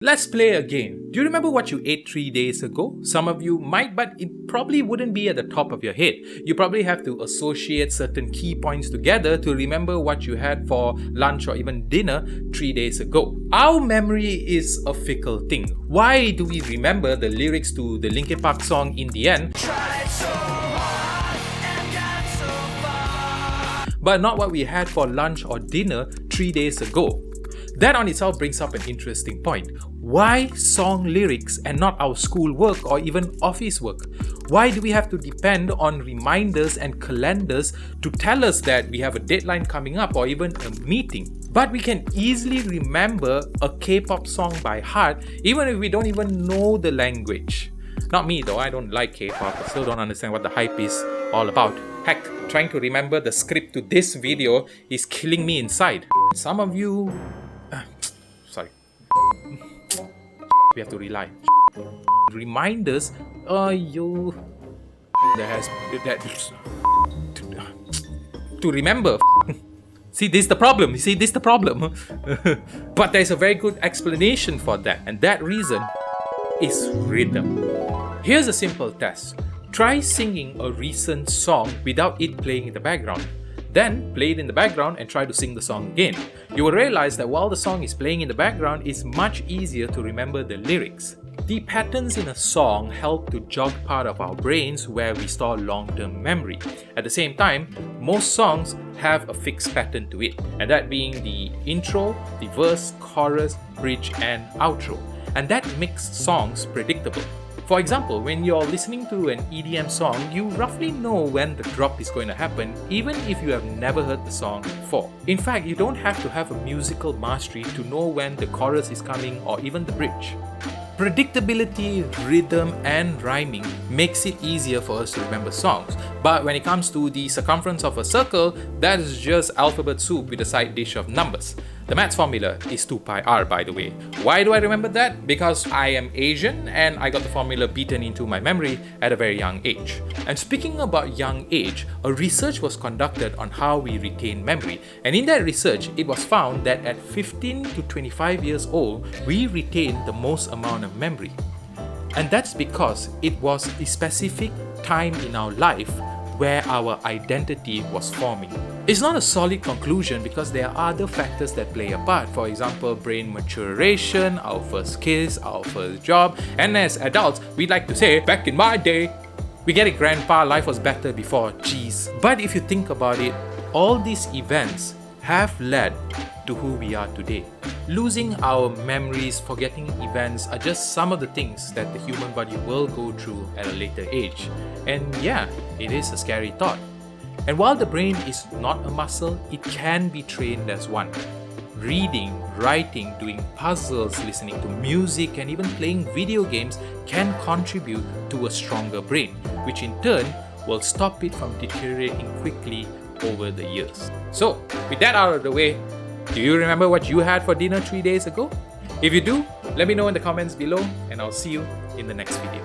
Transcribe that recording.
Let's play a game. Do you remember what you ate 3 days ago? Some of you might, but it probably wouldn't be at the top of your head. You probably have to associate certain key points together to remember what you had for lunch or even dinner 3 days ago. Our memory is a fickle thing. Why do we remember the lyrics to the Linkin Park song In the End, but not what we had for lunch or dinner 3 days ago? That on itself brings up an interesting point. Why song lyrics and not our school work or even office work? Why do we have to depend on reminders and calendars to tell us that we have a deadline coming up or even a meeting? But we can easily remember a K-pop song by heart even if we don't even know the language. Not me though, I don't like K-pop. I still don't understand what the hype is all about. Heck, trying to remember the script to this video is killing me inside. Some of you... sorry. We have to rely. Reminders. To remember. See, this is the problem. But there's a very good explanation for that, and that reason is rhythm. Here's a simple test. Try singing a recent song without it playing in the background. Then play it in the background and try to sing the song again. You will realize that while the song is playing in the background, it's much easier to remember the lyrics. The patterns in a song help to jog part of our brains where we store long-term memory. At the same time, most songs have a fixed pattern to it, and that being the intro, the verse, chorus, bridge, and outro. And that makes songs predictable. For example, when you're listening to an EDM song, you roughly know when the drop is going to happen, even if you have never heard the song before. In fact, you don't have to have a musical mastery to know when the chorus is coming or even the bridge. Predictability, rhythm, and rhyming makes it easier for us to remember songs. But when it comes to the circumference of a circle, that is just alphabet soup with a side dish of numbers. The maths formula is 2 pi r, by the way. Why do I remember that? Because I am Asian and I got the formula beaten into my memory at a very young age. And speaking about young age, a research was conducted on how we retain memory. And in that research, it was found that at 15 to 25 years old, we retain the most amount of memory. And that's because it was a specific time in our life where our identity was forming. It's not a solid conclusion because there are other factors that play a part. For example, brain maturation, our first kiss, our first job, and as adults, we like to say, back in my day, we get it, grandpa, life was better before, geez. But if you think about it, all these events have led to who we are today. Losing our memories, forgetting events are just some of the things that the human body will go through at a later age. And yeah, it is a scary thought. And while the brain is not a muscle, it can be trained as one. Reading, writing, doing puzzles, listening to music, and even playing video games can contribute to a stronger brain, which in turn will stop it from deteriorating quickly over the years. So, with that out of the way, do you remember what you had for dinner 3 days ago? If you do, let me know in the comments below, and I'll see you in the next video.